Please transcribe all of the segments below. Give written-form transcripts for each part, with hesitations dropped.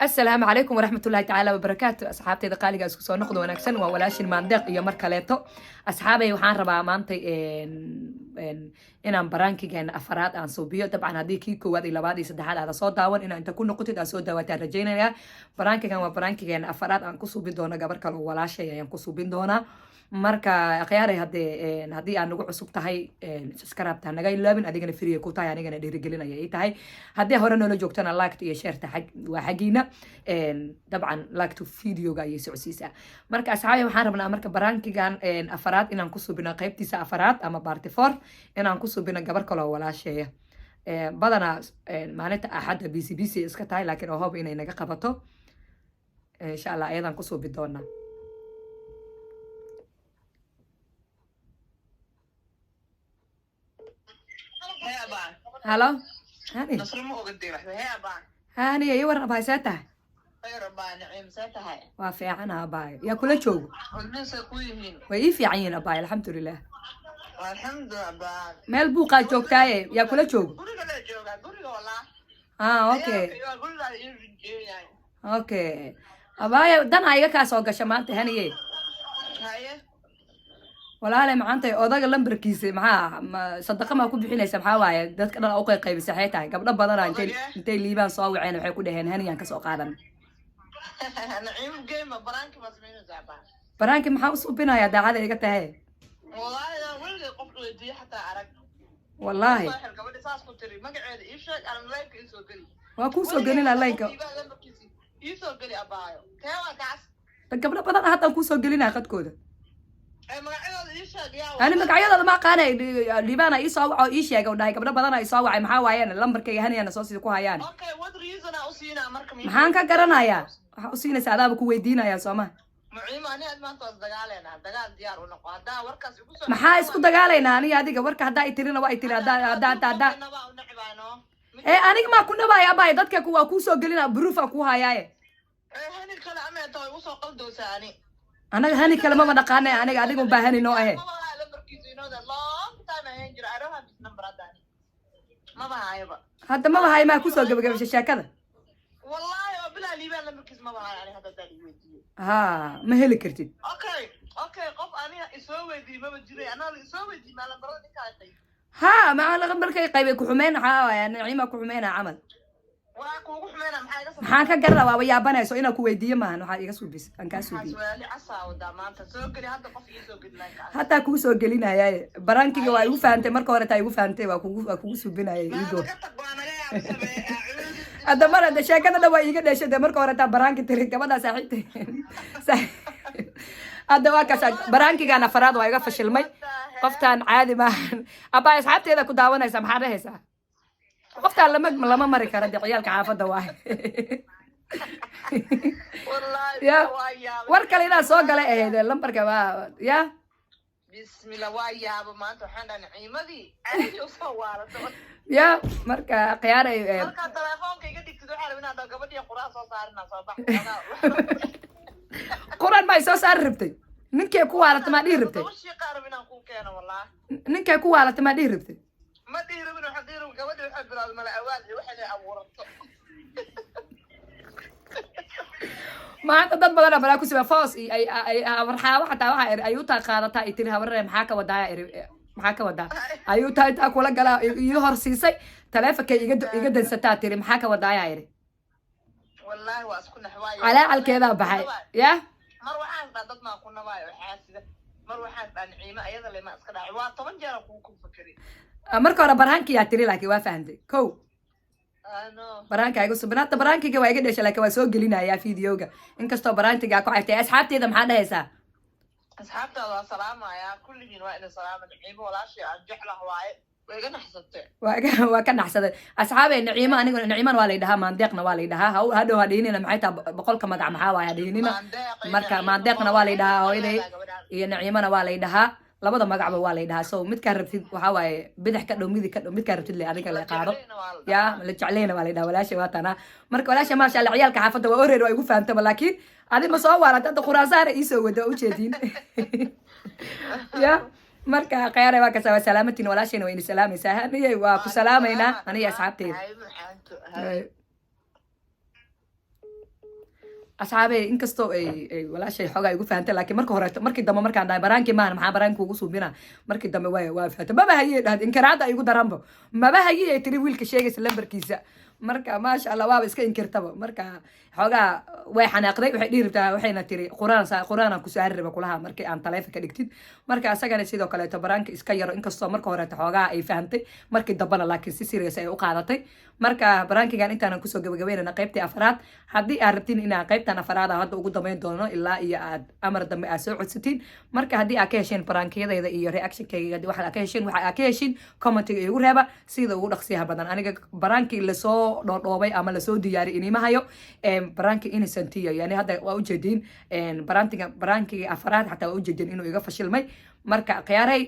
السلام عليكم ورحمة الله تعالى وبركاته. أصحابتي قالقة اسكو soo noqdo wanaagsan waa walaashin maandeeq iyo mar kaleeto asxaabay waxaan rabaa maanta inaan barankigeena afaraad aan suubiyo dabcan haddii kii koowaad iyo labaad iyo saddexaad aad soo daawan inaan inta ku noqotid aad soo daawataan rajaynayaa barankigan waa barankigeena afaraad aan ku suubin doono gabar kale oo walaashay ayaan ku suubin doonaa marka akhyaaray haddii aan nagu cusub tahay subscribe-ta naga ilaabin adigana free ku tahay anigana dhiirigelinaya ay tahay haddii hore noola joogtana like iyo share waa xagiina dabcan like to video-ga ayay socodsiisaa marka asxaabay waxaan rabnaa marka barankigan afaraad inaan ku suubino qaybtiisa afaraad ama party 4 inaan ku suubino gabar kale oo walaasheeya badanaa maalinta axadda bc iska tahay laakiin oo hob inay naga qabato insha allah ayadaan ku suubi doonaa هلا هاني نصر مو قدي واحدة هي أبان هاني يا ورا باي ساتا خير أبان نعيم ساتها هاي وافي عنا باي يا كل شو والناس كويهين وي في عين باي الحمد لله والحمد لله أبان مال بوقا جوكتاي يا كل شو قولي لا جوجا قولي والله اوكي قولي لا يرجع يعني اوكي باي دنا ايغا كاسو غشا maanta haniye هاي walaale maanta odaga lambarkiisa maxaa sadaqa ma ku bixinaysa maxaa waaye dadka dhan oo qaybisay waxay tahay gabdho badan aan intay liibaan soo waceen waxay ku dhaheen haniyaan ka soo qaadan نعيم جيم برانك بس مين زعبان baraanki maxaa u suubinaya daacada iga tahay والله أنا ولد قفل ودي حتى عرق wallahi صاحر قبل ساس كتري ما قاعد إيش أنا لايك إيش وقلي waa ku soo gelina layka إيش وقلي أبايو كيف كاس gabdho badan hadda ku soo gelina qadkooda ما قاعد إيش يا أنا magacyadooda ma qaanay liibana ii soo waco ii sheegay oo dhahay gabdho badan ay soo wacay maxaa waayeen lambarkayga haniyana soo sii ku hayaan okay what reason I usina marka maxaan ka garanayaa waxa u siinaysa adaaba ku weydiinaya Soomaa muciima ani aad maanta was dagaalena dagaal diyaar u noqo hadaa warkaas igu soo maxaa isku dagaalaynaa aniga adiga warka hadaa ay tirina waa ay tiri hadaa aniga ma ku nabay abay dadka ku waa ku soo gelina proof ku hayaaye hani kala ameeto igu soo qaldoosaani anaga hani kale ma dhaqaanay aniga adiga u baahan inoo ahe hadda ma bahay ma ku soo gabagabashay sheekada wallahi oo bilaa liibaan lambarkiis ma bahay ani hadda dali weydiiyo ha ma heli kartid okay qof aniga isoo weydiiyo ma jiray anaa isoo weydiiyo ma lambarada ninka ay ha ma lambarkay qaybay ku xumeyn waxa waaye naciima ku xumeena camal waa kuugu xumeena maxaan ka garan rabaa yaabanayso inaan ku weydiiyo maahan waxa iga suubis aan ka suubiyo hatta kugu soo gelinaya barankiga waa igu faantay marka hore taa igu faantay waa kugu suubinaya iigo hadda mar hadda sheekada dhan waa iiga dhashay marka hore taa baranki tiri gabadha saaxiibtay hadda waa kaas barankigan afaraad waa iga fashilmay qoftaan caadi maahan abaa asxaabteeda ku daawanaysa maxaa dhahaysaa qoftaan lama mari karo ciyaalka xaafadda waa ya war kale inaa soo galay ahayd lambarka waa ya bismillah waa yaabo maanta waxaan dhahay naciimadii aad u soo waarato ya marka qiyaaray marka telefoonka iga dhigtid waxaa rabaa inaad gabadhii quraan soo saarina soo bax quraan ma soo saar rabtay ninkay ku waalata ma dhihi rabtay washii qaarab inaan ku keeno wallahi ninkay ku waalata ma dhihi rabtay ما دير من حدير وقبل يحب الملا أواد وحد أورطه ما أنت ضد بدنا بلا كوسي فاس أي مرحلة حتى واحد أيوتا قادة يتريها ورا محاكا ودا محاكا ودا أيوتا تأكل جلا يهر سيسي تلافك يجد ستاتير محاكا ودا يعيري والله واسكن حواي على كذا بحي يا مروحان ضد ما كنا باي وحاسده مروحان نعيمة أيضا اللي ما أسكن عواد طبعا جانا كوكو فكري marka hore baraanki yaa tiri laakiin waa fahamtay kow baraanka igu subnaata baraankiga waa iga dhashay laakiin waa soo gelinayaa videoga inkastoo baraantiga ku xigtay asxaabteeda maxaa dhahaysaa asxaabtaada waa salaamaya kulligiin waa ina salaama naciimo walaashii aan jeclahay waaye way iga naxsatay waa ka naxsaday asxaabay naciimo aniga naciimana waa la yidhahaa maandeeqna waa la yidhahaa hadhow hadhiinina maxay taa boqolka magac maxaa waaye hadhiinina marka maandeeqna waa la yidhahaa hooyaday iyo naciimana waa la yidhahaa labada magacba waa la yidhahaa so midkaa rabtid waxaa waaye bidix ka dhow midig ka dhow midkaa rabtid le adiga la qaado ya la jeclayna waa la yidhaha walaasha waa tana marka walaasha maasha allah ciyaalka xaafadda waa oreer waa igu fahamtaba laakiin adi ma soo waarata hadda khuraasaana iisoo wada waa ujeediin ya marka khayare waa kasaa waa salaamatiin walaashayna waa ini salaamaysaa haniyay waa ku salaamaynaa aniga asxaabteeda asxaabey inkastoo ay walaashay xoogaa igu fahantay laakiin marka hore markii dambe markaan dhahay baraankii maahan maxaa baraanki ugu suubina markii dambe waa fahantay maba hayey dhahad inkiraada igu daranba maba hayey ay tiri wiilka sheegaysa lambarkiisa marka maasha allah waaba iska inkirtaba marka xoogaa way xanaaqday waxay dhihi rabtaa waxayna tiri quraan ku saari raba kulaha markii aan taleefanka dhigtid marka asagana sidoo kaleeto baraanka iska yaro inkastoo marka horeeto xoogaa ay fahantay markii dambana laakiin si serious ay u qaadatay marka baraankigan intaanan kusoo gabagabeynana qaybtii afaraad haddii aad rabtiin inaan qaybtan afaraad hadda ugu dambeyn doono ilaa iyo aad amar dambe aad soo codsatiin marka haddii aad ka hesheen baraankiyadayda iyo reactionkayga waxaad ka hesheen waxa aad ka heshiin commentiga igu reeba sida ugu dhaqsiyaha badan aniga baraankii lasoo dhoodhoobay ama lasoo diyaari inima hayo baraanki innocentiya yani hadda waa ujeediin baraankii afaraad xataa waa ujeediin inuu iga fashilmay marka khiyaaray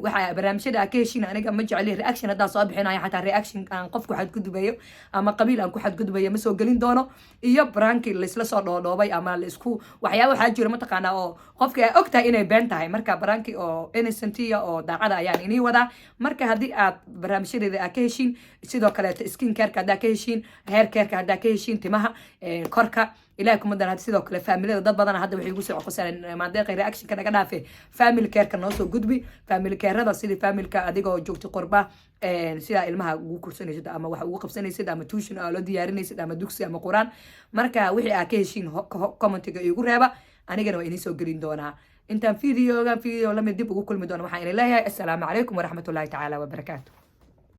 waxa barnaamijyada aan ka heshiin aniga ma jeceli reaction haddaan soo bixinayo xataa reaction aan qof ku xadgudbayo ama qabiil aan ku xadgudbayo ma soo gelin doono iyo baraankii laisla soo dhoodhoobay ama laisku waxyaaba waxaa jira mataqaanaa oo qofkii ay og tahay inay been tahay marka baraankii oo innocentiya oo daacada ayaan inii wadaa marka haddii aad barnaamijyadeeda aad ka heshiin sidoo kaleeto skin careka haddaa ka heshiin hair careka haddaa ka heshiin timaha korka ilahay kuma dan sidoo kale faamilada dad badan hadda waxay igu soo coqosaan maandeeqay reactionka naga dhaafe family careka noo soo gudbi family carada sidii familka adigoo joogta qurba sidaa ilmaha ugu kursanaysid ama wax ugu qabsanaysid ama tuition aa loo diyaarinaysid ama dugsi ama quraan marka wixii aa ka heshiin commentiga igu reeba anigana waa inii soo gelin doonaa intaan video lamid dib ugu kulmi doona waxaan ina leeyahay assalaamu calaykum waraxmatullaahi tacaala wabarakaatu